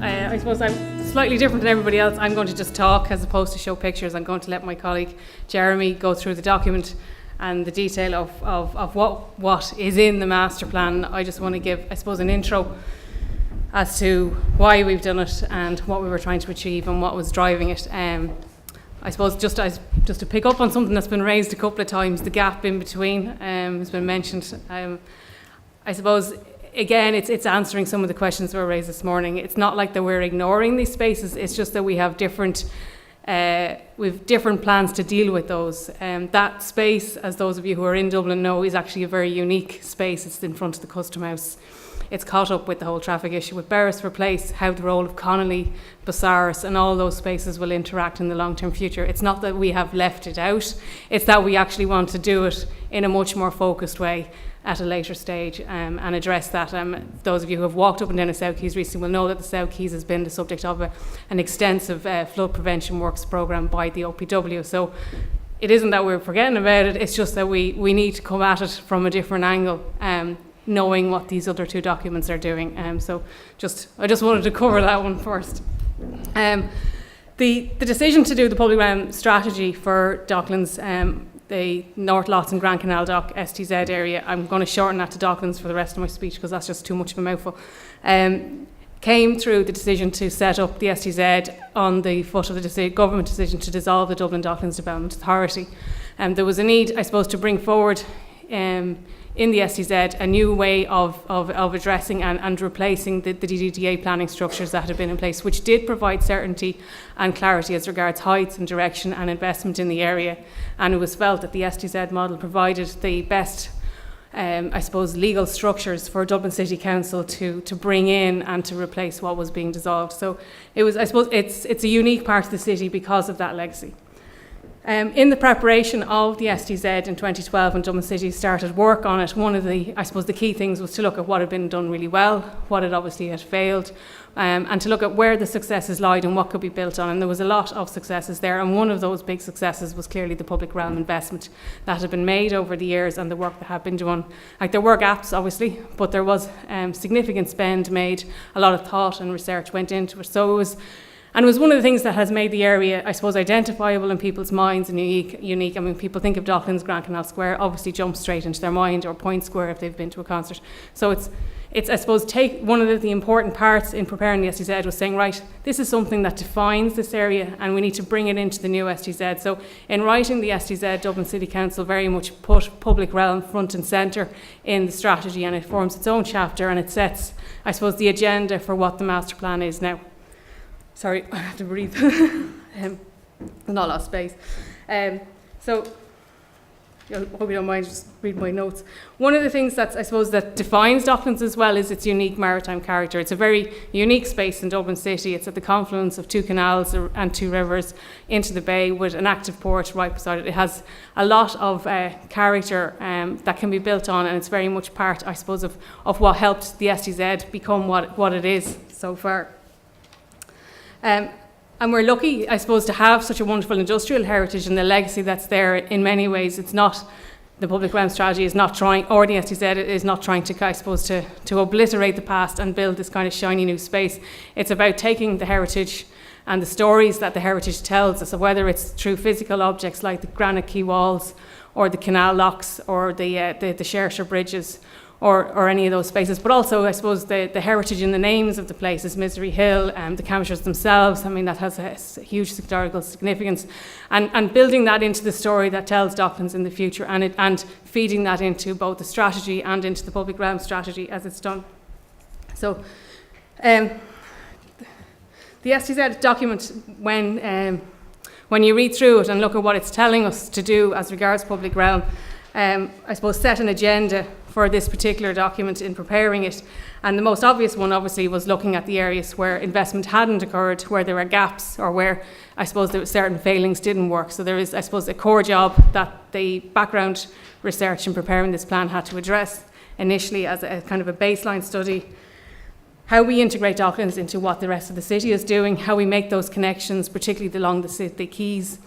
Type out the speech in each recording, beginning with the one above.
I suppose I'm slightly different than everybody else. I'm going to just talk as opposed to show pictures. I'm going to let my colleague Jeremy go through the document and the detail of what is in the master plan. I just want to give, I suppose, an intro as to why we've done it and what we were trying to achieve and what was driving it. I suppose just to pick up on something that's been raised a couple of times, the gap in between has been mentioned. I suppose, again, it's answering some of the questions that were raised this morning. It's not like that we're ignoring these spaces, it's just that we have different plans to deal with those. That space, as those of you who are in Dublin know, is actually a very unique space. It's in front of the Custom House. It's caught up with the whole traffic issue with Beresford Place, how the role of Connolly, Busaris and all those spaces will interact in the long-term future. It's not that we have left it out, it's that we actually want to do it in a much more focused way at a later stage and address that. Those of you who have walked up and down the South Quays recently will know that the South Quays has been the subject of an extensive flood prevention works programme by the OPW. So it isn't that we're forgetting about it, it's just that we need to come at it from a different angle, knowing what these other two documents are doing. I just wanted to cover that one first. The decision to do the public realm strategy for Docklands, the North Lots and Grand Canal Dock STZ area, I'm going to shorten that to Docklands for the rest of my speech because that's just too much of a mouthful, came through the decision to set up the STZ on the foot of the government decision to dissolve the Dublin Docklands Development Authority. There was a need, I suppose, to bring forward in the STZ a new way of addressing and replacing the DDDA planning structures that had been in place, which did provide certainty and clarity as regards heights and direction and investment in the area. And it was felt that the STZ model provided the best, I suppose, legal structures for Dublin City Council to bring in and to replace what was being dissolved. So it was, I suppose, it's a unique part of the city because of that legacy. In the preparation of the STZ in 2012, when Dublin City started work on it, one of the, I suppose, the key things was to look at what had been done really well, what had obviously had failed, and to look at where the successes lied and what could be built on. And there was a lot of successes there, and one of those big successes was clearly the public realm investment that had been made over the years and the work that had been done. Like, there were gaps, obviously, but there was significant spend made, a lot of thought and research went into it. So it was one of the things that has made the area, I suppose, identifiable in people's minds and unique. I mean, people think of Docklands, Grand Canal Square, obviously jump straight into their mind, or Point Square if they've been to a concert. So it's I suppose, one of the important parts in preparing the STZ was saying, right, this is something that defines this area and we need to bring it into the new STZ. So in writing the STZ, Dublin City Council very much put public realm front and centre in the strategy, and it forms its own chapter and it sets, I suppose, the agenda for what the master plan is now. Sorry, I have to breathe. Not a lot of space. So, I hope you don't mind, just read my notes. One of the things that I suppose that defines Docklands as well is its unique maritime character. It's a very unique space in Dublin City. It's at the confluence of two canals and two rivers into the bay with an active port right beside it. It has a lot of character that can be built on, and it's very much part, I suppose, of what helped the STZ become what it is so far. And we're lucky, I suppose, to have such a wonderful industrial heritage and the legacy that's there. In many ways, it's not, the public realm strategy is not trying, or the STZ is not trying to, I suppose, to obliterate the past and build this kind of shiny new space. It's about taking the heritage and the stories that the heritage tells us, so whether it's through physical objects like the granite quay walls or the canal locks or the Shershire bridges, or any of those spaces, but also, I suppose, the heritage in the names of the places, Misery Hill and the CAMPSHIRES themselves. I mean, that has a huge historical significance, and building that into the story that tells Docklands in the future, and feeding that into both the strategy and into the public realm strategy as it's done. So, the STZ document, when you read through it and look at what it's telling us to do as regards public realm, I suppose, set an agenda for this particular document in preparing it. And the most obvious one, obviously, was looking at the areas where investment hadn't occurred, where there were gaps, or where, I suppose, there were certain failings didn't work. So there is, I suppose, a core job that the background research in preparing this plan had to address initially as a kind of a baseline study. How we integrate Docklands into what the rest of the city is doing, how we make those connections, particularly along the quays,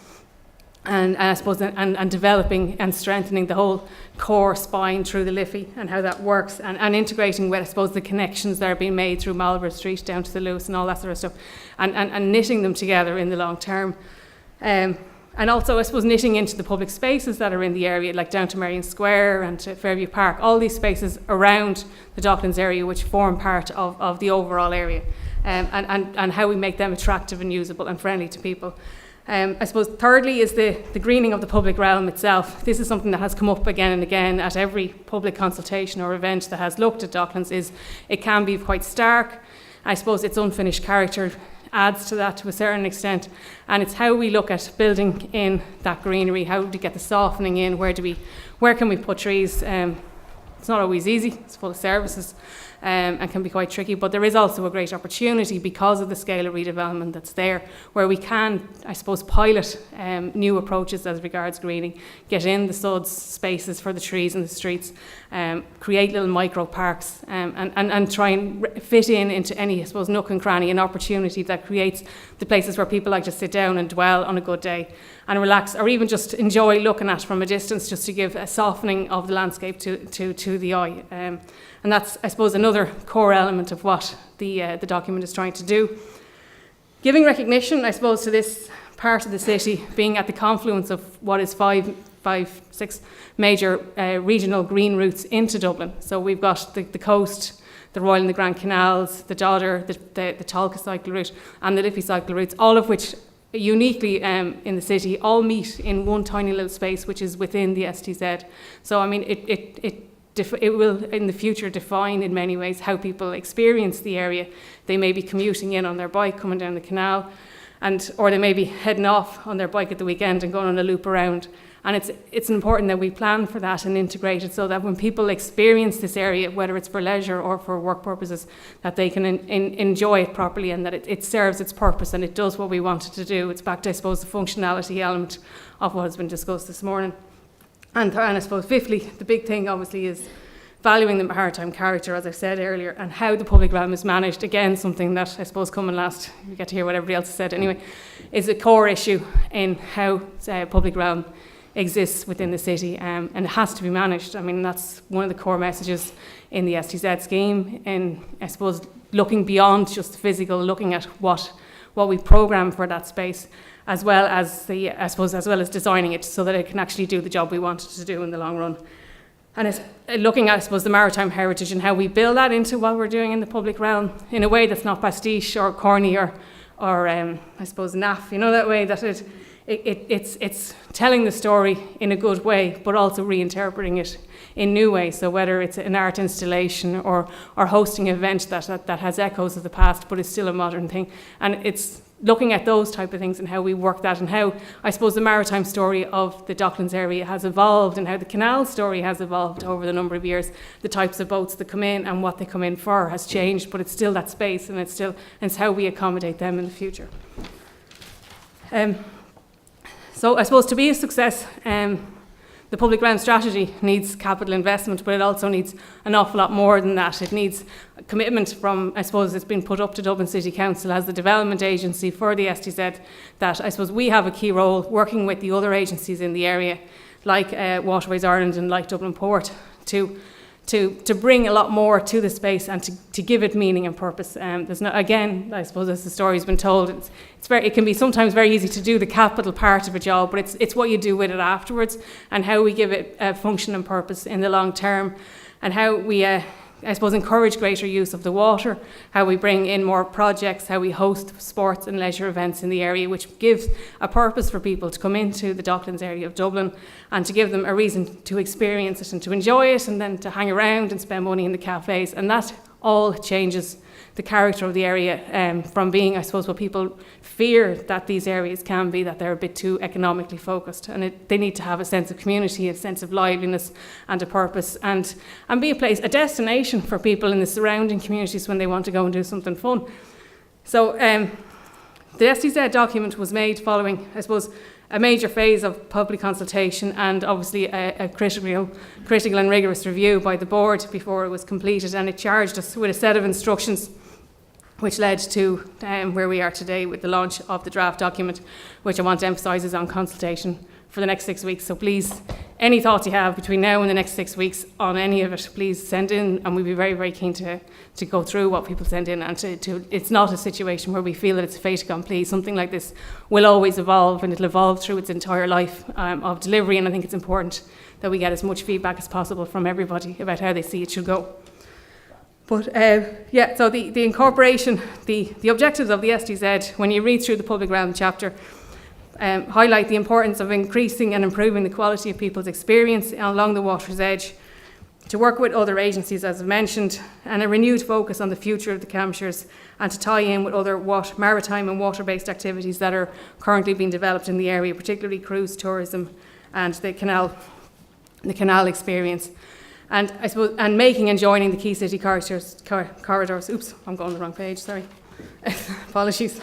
and I suppose and developing and strengthening the whole core spine through the LIFFEY and how that works, and integrating with, I suppose, the connections that are being made through Marlborough Street down to the Lewis and all that sort of stuff, and knitting them together in the long term. And also, I suppose, knitting into the public spaces that are in the area, like down to Merrion Square and to Fairview Park, all these spaces around the Docklands area which form part of the overall area, and how we make them attractive and usable and friendly to people. I suppose thirdly is the greening of the public realm itself. This is something that has come up again and again at every public consultation or event that has looked at Docklands. It can be quite stark. I suppose its unfinished character adds to that to a certain extent, and it's how we look at building in that greenery. How do we get the softening in? Where can we put trees? It's not always easy. It's full of services. And can be quite tricky, but there is also a great opportunity because of the scale of redevelopment that's there, where we can, I suppose, pilot new approaches as regards greening, get in the suds spaces for the trees in the streets, create little micro parks, and try and fit into any, I suppose, nook and cranny, an opportunity that creates the places where people like to sit down and dwell on a good day and relax, or even just enjoy looking at from a distance, just to give a softening of the landscape to the eye. And that's, I suppose, another core element of what the document is trying to do. Giving recognition, I suppose, to this part of the city being at the confluence of what is six major regional green routes into Dublin. So we've got the coast, the Royal and the Grand Canals, the Dodder, the Tolka cycle route, and the Liffey cycle routes, all of which uniquely in the city all meet in one tiny little space, which is within the STZ. So, I mean, it will in the future define in many ways how people experience the area. They may be commuting in on their bike, coming down the canal, or they may be heading off on their bike at the weekend and going on a loop around. And it's important that we plan for that and integrate it so that when people experience this area, whether it's for leisure or for work purposes, that they can enjoy it properly, and that it serves its purpose and it does what we want it to do. It's back to, I suppose, the functionality element of what has been discussed this morning. And I suppose, fifthly, the big thing obviously is valuing the maritime character, as I said earlier, and how the public realm is managed. Again, something that I suppose coming last, we get to hear what everybody else has said anyway, is a core issue in how public realm exists within the city, and it has to be managed. I mean, that's one of the core messages in the STZ scheme, and I suppose looking beyond just the physical, looking at what we programme for that space, as well as designing it so that it can actually do the job we want it to do in the long run. And it's looking at, I suppose, the maritime heritage and how we build that into what we're doing in the public realm in a way that's not pastiche or corny or I suppose, naff, that way that it's telling the story in a good way, but also reinterpreting it in new ways. So whether it's an art installation or hosting an event that has echoes of the past, but is still a modern thing. And it's looking at those type of things and how we work that, and how, I suppose, the maritime story of the Docklands area has evolved, and how the canal story has evolved over the number of years. The types of boats that come in and what they come in for has changed, but it's still that space, and it's how we accommodate them in the future. So I suppose to be a success, the public realm strategy needs capital investment, but it also needs an awful lot more than that. It needs commitment from, I suppose, it's been put up to Dublin City Council as the development agency for the STZ, that I suppose we have a key role working with the other agencies in the area, like Waterways Ireland and like Dublin Port, to bring a lot more to the space and to give it meaning and purpose. There's no, again, I suppose, as the story's been told, it can be sometimes very easy to do the capital part of a job, but it's what you do with it afterwards, and how we give it a function and purpose in the long term, and how we, I suppose, encourage greater use of the water, how we bring in more projects, how we host sports and leisure events in the area, which gives a purpose for people to come into the Docklands area of Dublin and to give them a reason to experience it and to enjoy it, and then to hang around and spend money in the cafes. And that all changes the character of the area, from being, I suppose, what people fear that these areas can be, that they're a bit too economically focused, and they need to have a sense of community, a sense of liveliness and a purpose, and be a place, a destination for people in the surrounding communities when they want to go and do something fun. So the STZ document was made following, I suppose, a major phase of public consultation, and obviously a critical and rigorous review by the board before it was completed, and it charged us with a set of instructions which led to where we are today with the launch of the draft document, which I want to emphasise is on consultation for the next 6 weeks. So please, any thoughts you have between now and the next 6 weeks on any of it, please send in, and we'd be very, very keen to go through what people send in. And it's not a situation where we feel that it's a fait accompli. Something like this will always evolve, and it'll evolve through its entire life of delivery, and I think it's important that we get as much feedback as possible from everybody about how they see it should go. But yeah, so the incorporation, the objectives of the STZ, when you read through the public realm chapter, highlight the importance of increasing and improving the quality of people's experience along the water's edge, to work with other agencies, as I've mentioned, and a renewed focus on the future of the CAMPSHIRES, and to tie in with other maritime and water-based activities that are currently being developed in the area, particularly cruise tourism and the canal experience. And I suppose, and making and joining the key city corridors. Oops, I'm going the wrong page, sorry. Apologies.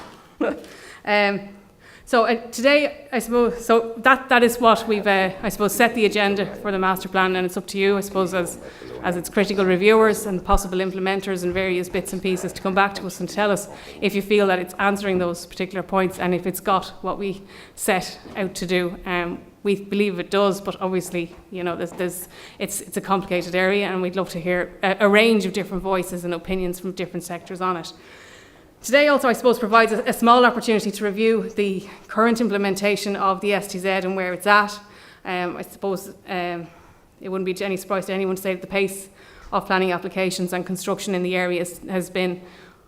So today, I suppose, so that is what we've, I suppose, set the agenda for the master plan, and it's up to you, I suppose, as its critical reviewers and possible implementers and various bits and pieces, to come back to us and tell us if you feel that it's answering those particular points and if it's got what we set out to do. We believe it does, but obviously, you know, it's a complicated area, and we'd love to hear a range of different voices and opinions from different sectors on it. Today also, I suppose, provides a small opportunity to review the current implementation of the STZ and where it's at. I suppose it wouldn't be any surprise to anyone to say that the pace of planning applications and construction in the area has been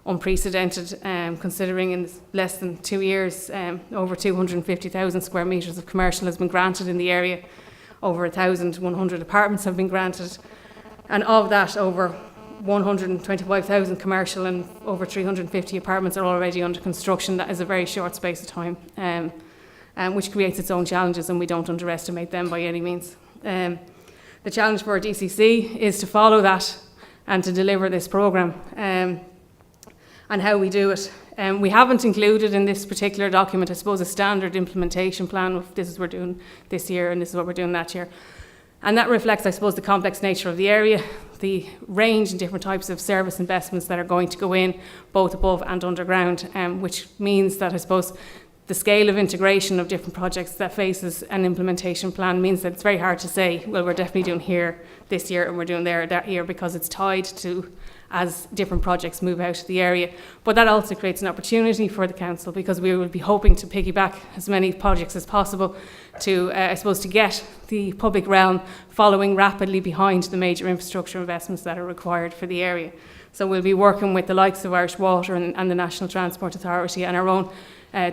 unprecedented, considering in less than 2 years, over 250,000 square metres of commercial has been granted in the area. Over 1,100 apartments have been granted, and of that, over 125,000 commercial and over 350 apartments are already under construction. That is a very short space of time, which creates its own challenges, and we don't underestimate them by any means. The challenge for our DCC is to follow that and to deliver this programme. And how we do it. We haven't included in this particular document, I suppose, a standard implementation plan of this is what we're doing this year and this is what we're doing that year. And that reflects, I suppose, the complex nature of the area, the range and different types of service investments that are going to go in, both above and underground, which means that, I suppose, the scale of integration of different projects that faces an implementation plan means that it's very hard to say, well, we're definitely doing here this year and we're doing there that year, because it's tied to as different projects move out of the area. But that also creates an opportunity for the council, because we will be hoping to piggyback as many projects as possible to, I suppose, to get the public realm following rapidly behind the major infrastructure investments that are required for the area. So we'll be working with the likes of Irish Water and the National Transport Authority and our own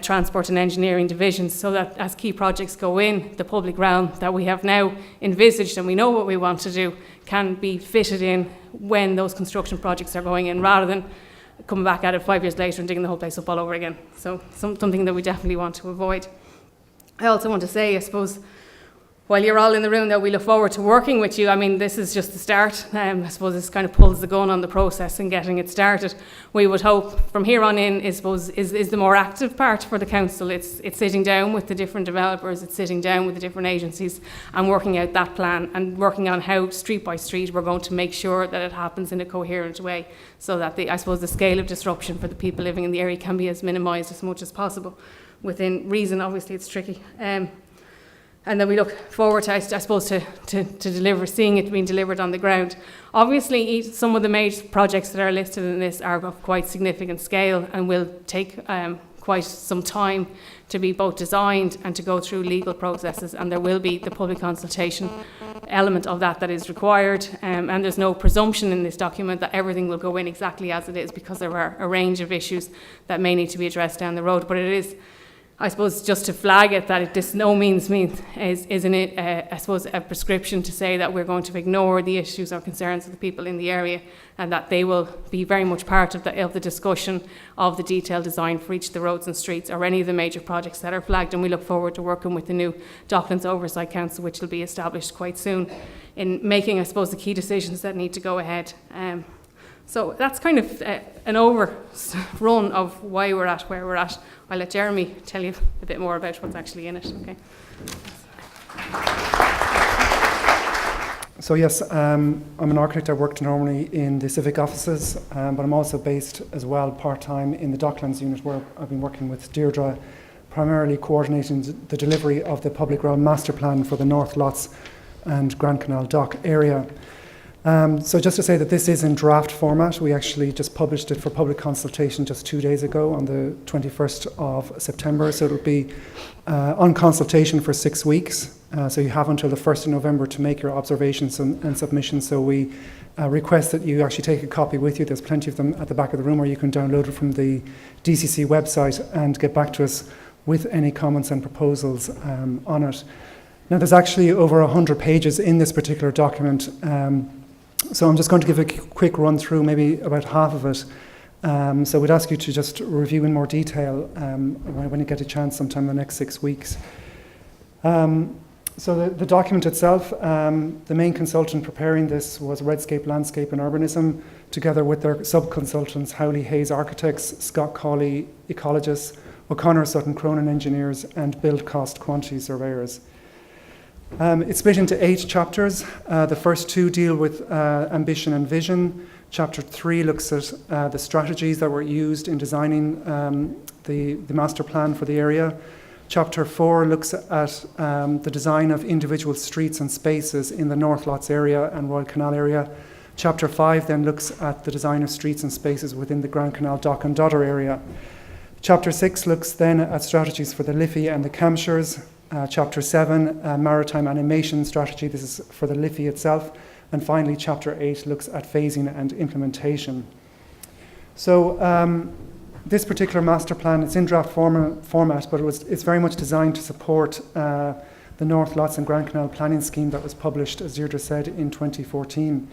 transport and engineering divisions, so that as key projects go in, the public realm that we have now envisaged and we know what we want to do can be fitted in when those construction projects are going in, rather than coming back at it 5 years later and digging the whole place up all over again. So something that we definitely want to avoid. I also want to say, I suppose, while you're all in the room, that we look forward to working with you. I mean, this is just the start. I suppose this kind of pulls the gun on the process and getting it started. We would hope from here on in, I suppose, is the more active part for the council. It's sitting down with the different developers, it's sitting down with the different agencies and working out that plan and working on how, street by street, we're going to make sure that it happens in a coherent way, so that I suppose the scale of disruption for the people living in the area can be as minimised as much as possible. Within reason, obviously it's tricky. And then we look forward to, I suppose, to deliver, seeing it being delivered on the ground. Obviously, some of the major projects that are listed in this are of quite significant scale and will take quite some time to be both designed and to go through legal processes, and there will be the public consultation element of that is required, and there's no presumption in this document that everything will go in exactly as it is, because there are a range of issues that may need to be addressed down the road. But it is, I suppose, just to flag it, that this no means isn't it, I suppose, a prescription to say that we're going to ignore the issues or concerns of the people in the area, and that they will be very much part of the discussion of the detailed design for each of the roads and streets or any of the major projects that are flagged. And we look forward to working with the new Docklands Oversight Council, which will be established quite soon, in making, I suppose, the key decisions that need to go ahead. So that's kind of an overrun of why we're at where we're at. I'll let Jeremy tell you a bit more about what's actually in it. Okay. So yes, I'm an architect. I worked normally in the civic offices, but I'm also based as well part-time in the Docklands unit, where I've been working with Deirdre primarily coordinating the delivery of the public realm master plan for the North Lots and Grand Canal Dock area. So just to say that this is in draft format. We actually just published it for public consultation just 2 days ago on the 21st of September. So it'll be on consultation for 6 weeks. So you have until the 1st of November to make your observations and submissions. So we request that you actually take a copy with you. There's plenty of them at the back of the room, or you can download it from the DCC website and get back to us with any comments and proposals on it. Now, there's actually over 100 pages in this particular document. So I'm just going to give a quick run through, maybe about half of it. So we'd ask you to just review in more detail when you get a chance sometime in the next 6 weeks. So the document itself, the main consultant preparing this was Redscape Landscape and Urbanism, together with their sub-consultants, Howley Hayes Architects, Scott Cawley Ecologists, O'Connor Sutton Cronin Engineers, and Build Cost Quantity Surveyors. It's split into 8 chapters. The first 2 deal with ambition and vision. Chapter 3 looks at the strategies that were used in designing the master plan for the area. Chapter 4 looks at the design of individual streets and spaces in the North Lots area and Royal Canal area. Chapter 5 then looks at the design of streets and spaces within the Grand Canal Dock and DODDER area. Chapter 6 looks then at strategies for the LIFFEY and the CAMPSHIRES. Chapter 7, Maritime Animation Strategy. This is for the LIFFEY itself. And finally, Chapter 8 looks at phasing and implementation. So this particular master plan, it's in draft format, but it's very much designed to support the North Lots and Grand Canal planning scheme that was published, as Deirdre said, in 2014.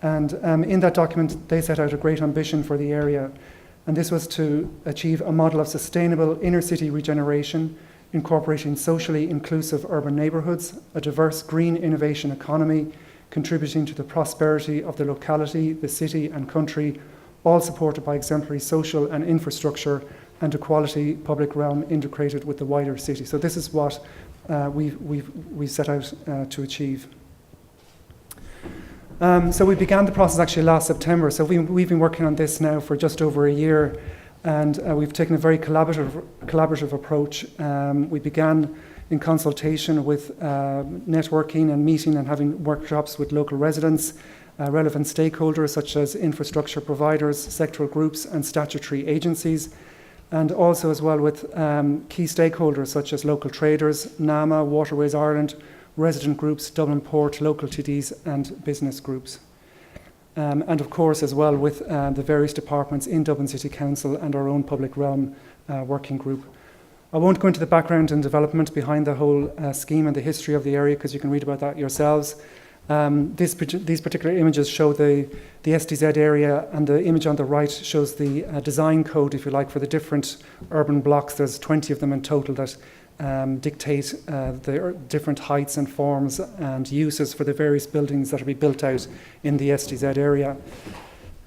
And in that document, they set out a great ambition for the area. And this was to achieve a model of sustainable inner city regeneration, incorporating socially inclusive urban neighbourhoods, a diverse green innovation economy, contributing to the prosperity of the locality, the city and country, all supported by exemplary social and infrastructure and a quality public realm integrated with the wider city. So this is what we set out to achieve. So we began the process actually last September. So we've been working on this now for just over a year. And we've taken a very collaborative approach. We began in consultation with networking and meeting and having workshops with local residents, relevant stakeholders such as infrastructure providers, sectoral groups and statutory agencies, and also as well with key stakeholders such as local traders, NAMA, Waterways Ireland, resident groups, Dublin Port, local TDs and business groups. And of course, as well, with the various departments in Dublin City Council and our own public realm working group. I won't go into the background and development behind the whole scheme and the history of the area, because you can read about that yourselves. These particular images show the SDZ area, and the image on the right shows the design code, if you like, for the different urban blocks. There's 20 of them in total that dictate the different heights and forms and uses for the various buildings that will be built out in the SDZ area.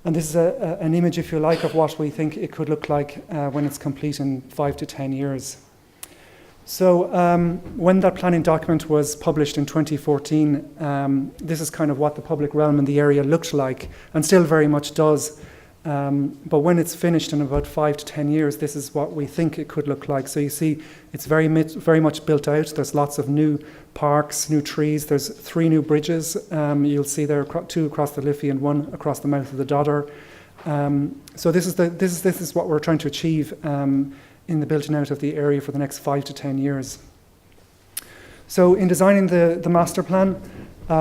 And this is an image, if you like, of what we think it could look like when it's complete in 5 to 10 years. So when that planning document was published in 2014, this is kind of what the public realm in the area looked like, and still very much does. But when it's finished in about 5 to 10 years, this is what we think it could look like. So you see, it's very much built out. There's lots of new parks, new trees. There's 3 new bridges. You'll see there 2 across the Liffey and 1 across the mouth of the Dodder. So this is what we're trying to achieve in the building out of the area for the next 5 to 10 years. So in designing the master plan,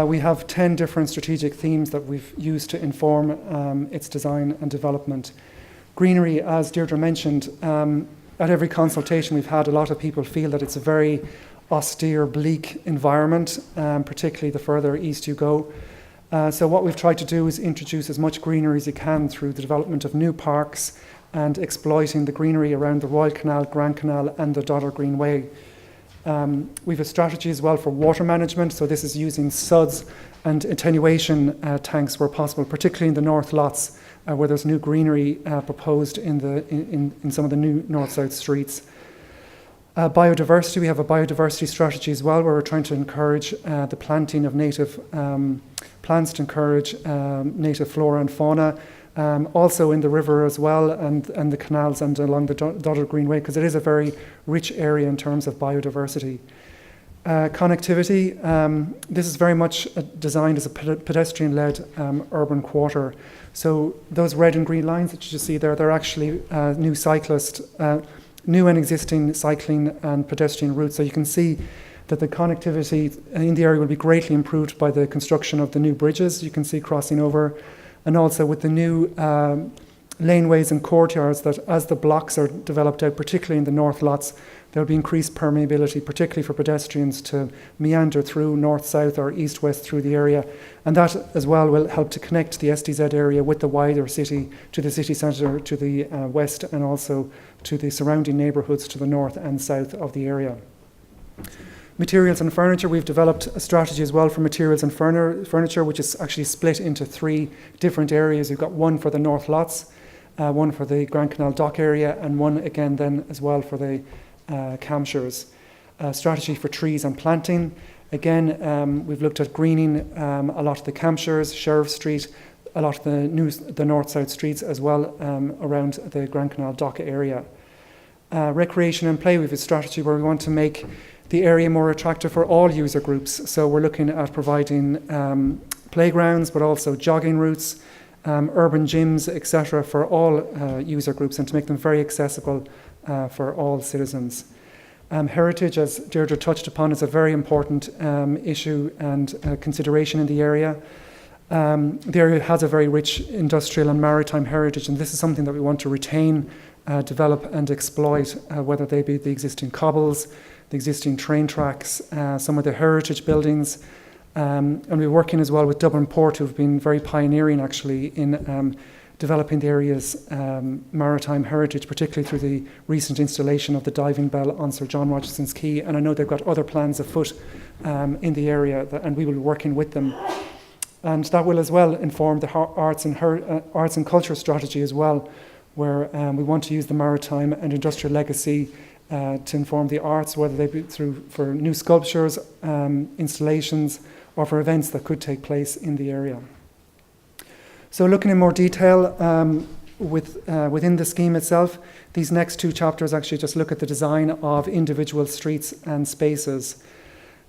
we have 10 different strategic themes that we've used to inform its design and development. Greenery, as Deirdre mentioned, at every consultation we've had, a lot of people feel that it's a very austere, bleak environment, particularly the further east you go. So what we've tried to do is introduce as much greenery as you can through the development of new parks and exploiting the greenery around the Royal Canal, Grand Canal and the Dodder Greenway. We have a strategy as well for water management, so this is using suds and attenuation tanks where possible, particularly in the North Lots where there's new greenery proposed in some of the new North-South streets. Biodiversity, we have a biodiversity strategy as well where we're trying to encourage the planting of native plants to encourage native flora and fauna. also in the river as well, and the canals and along the Dodder Greenway, because it is a very rich area in terms of biodiversity. Connectivity, this is very much designed as a pedestrian-led urban quarter. So those red and green lines that you see there, they're actually new and existing cycling and pedestrian routes. So you can see that the connectivity in the area will be greatly improved by the construction of the new bridges you can see crossing over, and also with the new laneways and courtyards that as the blocks are developed out, particularly in the north lots, there will be increased permeability, particularly for pedestrians to meander through north-south or east-west through the area. And that as well will help to connect the SDZ area with the wider city, to the city centre, to the west, and also to the surrounding neighbourhoods to the north and south of the area. Materials and furniture, we've developed a strategy as well for materials and furniture, which is actually split into 3 different areas. We've got one for the north lots, one for the Grand Canal dock area, and one again then as well for the CAMPSHIRES. Strategy for trees and planting. Again, we've looked at greening a lot of the CAMPSHIRES, Sheriff Street, a lot of the north-south streets as well around the Grand Canal dock area. Recreation and play, we have a strategy where we want to make the area more attractive for all user groups. So we're looking at providing playgrounds, but also jogging routes, urban gyms, etc. for all user groups, and to make them very accessible for all citizens. Heritage, as Deirdre touched upon, is a very important issue and consideration in the area. The area has a very rich industrial and maritime heritage, and this is something that we want to retain, develop and exploit, whether they be the existing cobbles, the existing train tracks, some of the heritage buildings, and we're working as well with Dublin Port, who've been very pioneering actually in developing the area's maritime heritage, particularly through the recent installation of the diving bell on Sir John Rocherson's Quay. And I know they've got other plans afoot in the area, and we will be working with them. And that will as well inform the arts and culture strategy as well, where we want to use the maritime and industrial legacy to inform the arts, whether they be for new sculptures, installations, or for events that could take place in the area. So looking in more detail within the scheme itself, these next 2 chapters actually just look at the design of individual streets and spaces.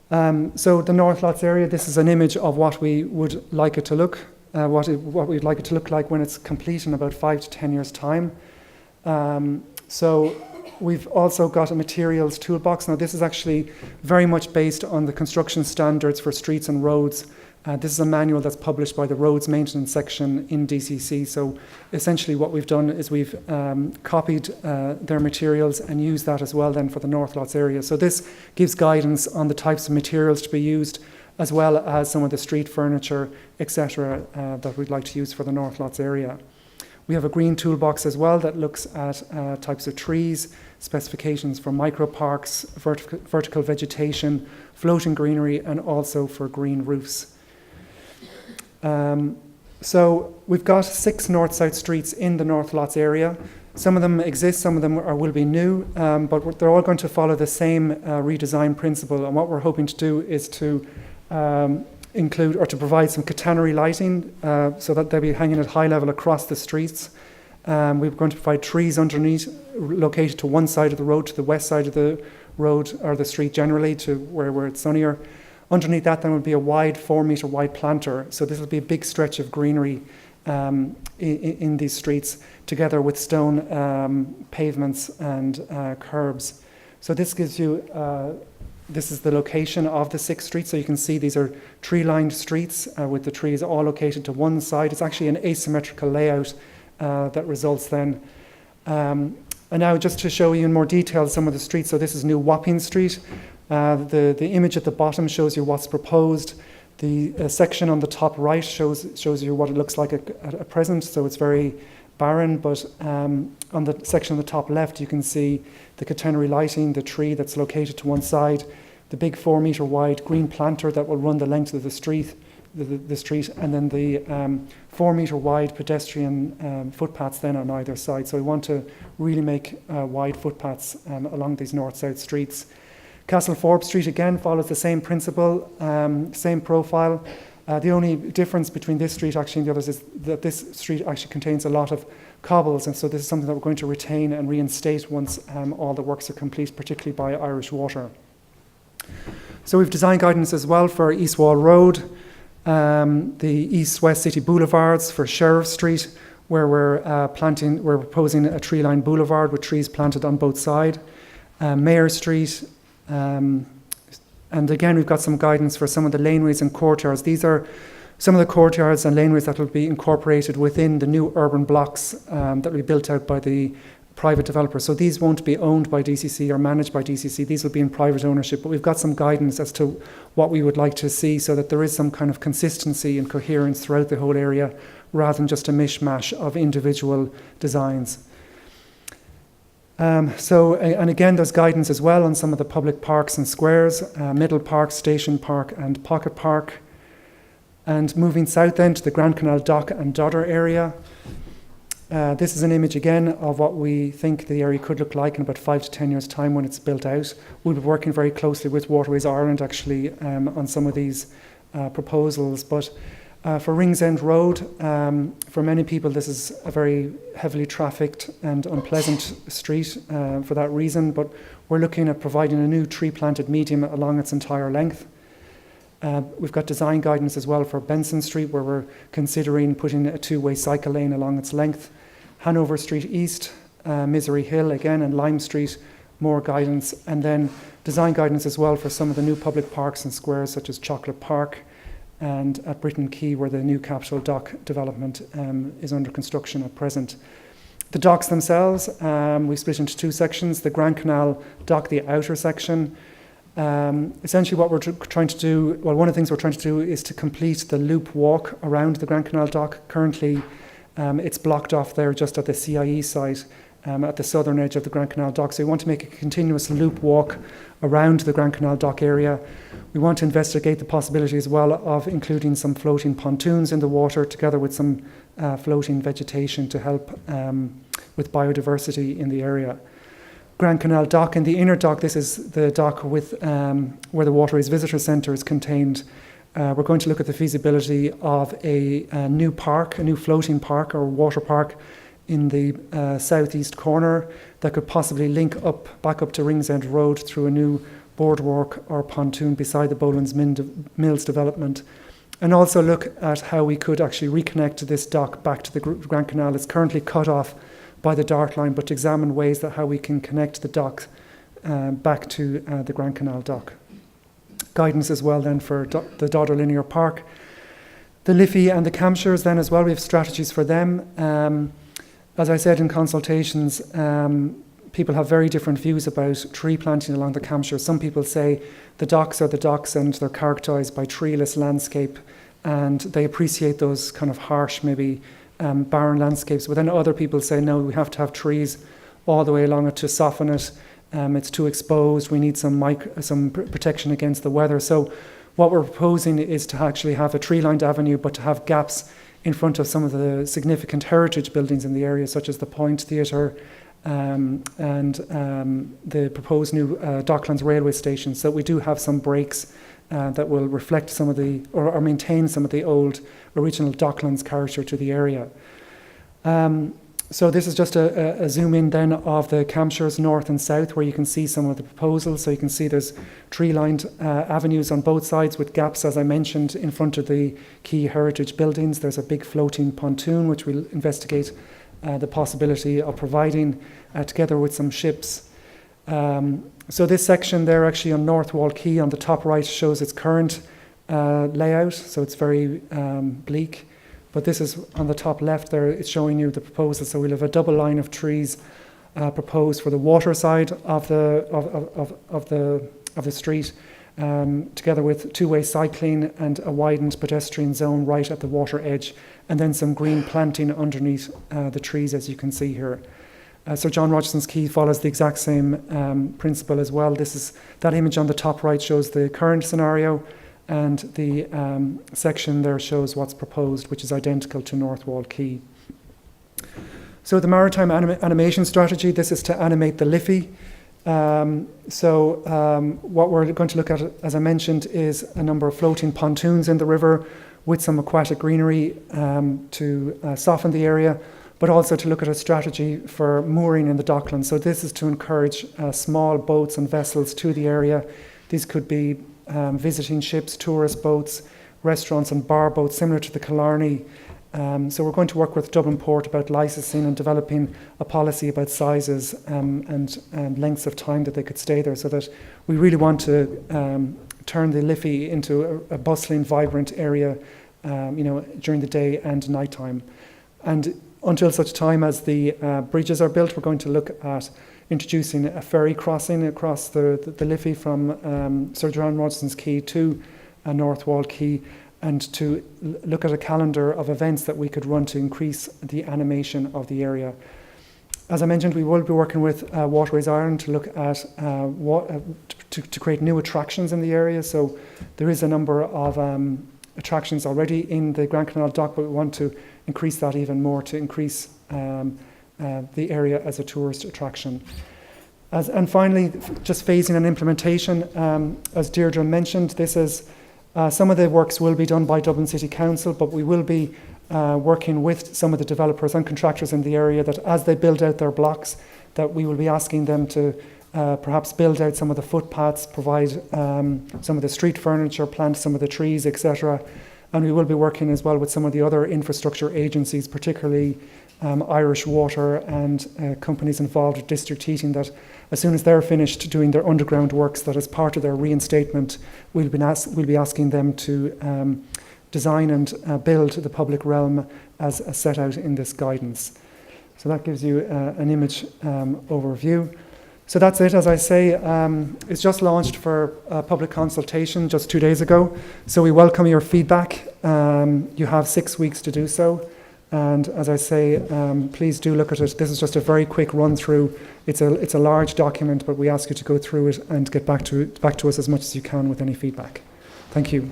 So the North Lots area, this is an image of what we would like it to look, what we'd like it to look like when it's complete in about 5 to 10 years' time. So we've also got a materials toolbox. Now this is actually very much based on the construction standards for streets and roads. This is a manual that's published by the Roads Maintenance section in DCC. So essentially what we've done is we've copied their materials and used that as well then for the North Lots area. So this gives guidance on the types of materials to be used, as well as some of the street furniture, etc. That we'd like to use for the North Lots area. We have a green toolbox as well that looks at types of trees, specifications for microparks, vertical vegetation, floating greenery, and also for green roofs. So we've got 6 north-south streets in the North Lots area. Some of them exist, some of them will be new, but they're all going to follow the same redesign principle. And what we're hoping to do is to include or to provide some catenary lighting so that they'll be hanging at high level across the streets. We're going to provide trees underneath, located to one side of the road, to the west side of the road or the street generally, to where it's sunnier. Underneath that then will be a wide 4-metre wide planter. So this will be a big stretch of greenery in these streets, together with stone pavements and curbs. So this gives you, this is the location of the 6 streets. So you can see these are tree-lined streets with the trees all located to one side. It's actually an asymmetrical layout that results then. And now just to show you in more detail some of the streets. So this is New Wapping Street. The image at the bottom shows you what's proposed. The section on the top right shows you what it looks like at present. So it's very barren, but on the section on the top left you can see the catenary lighting, the tree that's located to one side, the big 4-metre wide green planter that will run the length of the street, and then the 4-metre wide pedestrian footpaths then on either side. So we want to really make wide footpaths along these north-south streets. Castle Forbes Street again follows the same principle, same profile. The only difference between this street actually and the others is that this street actually contains a lot of cobbles, and so this is something that we're going to retain and reinstate once all the works are complete, particularly by Irish Water. So we've design guidance as well for East Wall Road, the East-West City Boulevards for Sheriff Street, where we're proposing a tree-lined boulevard with trees planted on both sides. Mayor Street, and again we've got some guidance for some of the laneways and courtyards. These are some of the courtyards and laneways that will be incorporated within the new urban blocks that will be built out by the private developers. So these won't be owned by DCC or managed by DCC. These will be in private ownership, but we've got some guidance as to what we would like to see so that there is some kind of consistency and coherence throughout the whole area rather than just a mishmash of individual designs. And again, there's guidance as well on some of the public parks and squares, Middle Park, Station Park and Pocket Park. And moving south then to the Grand Canal Dock and Dodder area. This is an image again of what we think the area could look like in about 5 to 10 years' time when it's built out. We'll be working very closely with Waterways Ireland actually on some of these proposals. But for Ringsend Road, for many people this is a very heavily trafficked and unpleasant street for that reason. But we're looking at providing a new tree-planted medium along its entire length. We've got design guidance as well for Benson Street, where we're considering putting a two-way cycle lane along its length. Hanover Street East, Misery Hill again, and Lime Street, more guidance. And then design guidance as well for some of the new public parks and squares such as Chocolate Park and at Britain Quay, where the new Capital Dock development is under construction at present. The docks themselves, we split into two sections. The Grand Canal Dock, the outer section. Essentially what we're trying to do, well, one of the things we're trying to do is to complete the loop walk around the Grand Canal Dock. Currently, it's blocked off there just at the CIE site at the southern edge of the Grand Canal Dock. So we want to make a continuous loop walk around the Grand Canal Dock area. We want to investigate the possibility as well of including some floating pontoons in the water together with some floating vegetation to help with biodiversity in the area. Grand Canal Dock and the inner dock, this is the dock with where the Waterways Visitor Centre is contained. We're going to look at the feasibility of a new park, a new floating park or water park in the southeast corner that could possibly link up back up to Ringsend Road through a new boardwalk or pontoon beside the Boland's Mills development. And also look at how we could actually reconnect this dock back to the Grand Canal. It's currently cut off by the Dart line, but to examine ways that how we can connect the dock back to the Grand Canal Dock. Guidance as well then for the Dodder Linear Park. The LIFFEY and the CAMPSHIRES then as well, we have strategies for them. As I said in consultations, people have very different views about tree planting along the CAMPSHIRES. Some people say the docks are the docks and they're characterised by treeless landscape, and they appreciate those kind of harsh, maybe barren landscapes. But then other people say, no, we have to have trees all the way along it to soften it. It's too exposed. We need some protection against the weather. So what we're proposing is to actually have a tree-lined avenue, but to have gaps in front of some of the significant heritage buildings in the area, such as the Point Theatre and the proposed new Docklands railway station. So we do have some breaks that will reflect some of the, or maintain some of the old original Docklands character to the area. So this is just a zoom in then of the CAMPSHIRES north and south, where you can see some of the proposals. So you can see there's tree-lined avenues on both sides with gaps, as I mentioned, in front of the key heritage buildings. There's a big floating pontoon, which we'll investigate the possibility of providing together with some ships. So this section there actually on North Wall Quay on the top right shows its current layout, so it's very bleak. But this is on the top left there, it's showing you the proposal. So we'll have a double line of trees proposed for the water side of the street, together with two-way cycling and a widened pedestrian zone right at the water edge, and then some green planting underneath the trees, as you can see here. So John Rogerson's Quay follows the exact same principle as well. That image on the top right shows the current scenario, and the section there shows what's proposed, which is identical to North Wall Quay. So the maritime animation strategy, this is to animate the LIFFEY. What we're going to look at, as I mentioned, is a number of floating pontoons in the river. with some aquatic greenery to soften the area, but also to look at a strategy for mooring in the docklands. So this is to encourage small boats and vessels to the area. These could be visiting ships, tourist boats, restaurants and bar boats, similar to the Killarney. So we're going to work with Dublin Port about licensing and developing a policy about sizes and lengths of time that they could stay there, so that we really want to turn the Liffey into a bustling, vibrant area, during the day and night time. And until such time as the bridges are built, we're going to look at introducing a ferry crossing across the Liffey from Sir John Rogerson's Quay to North Wall Quay, and to look at a calendar of events that we could run to increase the animation of the area. As I mentioned, we will be working with Waterways Ireland to look at to create new attractions in the area. So there is a number of attractions already in the Grand Canal Dock, but we want to increase that even more to increase the area as a tourist attraction. And finally, just phasing and implementation. As Deirdre mentioned, this is some of the works will be done by Dublin City Council, but we will be working with some of the developers and contractors in the area, that as they build out their blocks, that we will be asking them to perhaps build out some of the footpaths, provide some of the street furniture, plant some of the trees, etc. And we will be working as well with some of the other infrastructure agencies, particularly Irish Water and companies involved with district heating, that as soon as they're finished doing their underground works, that as part of their reinstatement, we'll be asking them to design and build the public realm as set out in this guidance. So that gives you an image overview. So that's it. As I say, it's just launched for public consultation just 2 days ago. So we welcome your feedback. You have 6 weeks to do so. And as I say, please do look at it. This is just a very quick run through. It's a large document, but we ask you to go through it and get back to us as much as you can with any feedback. Thank you.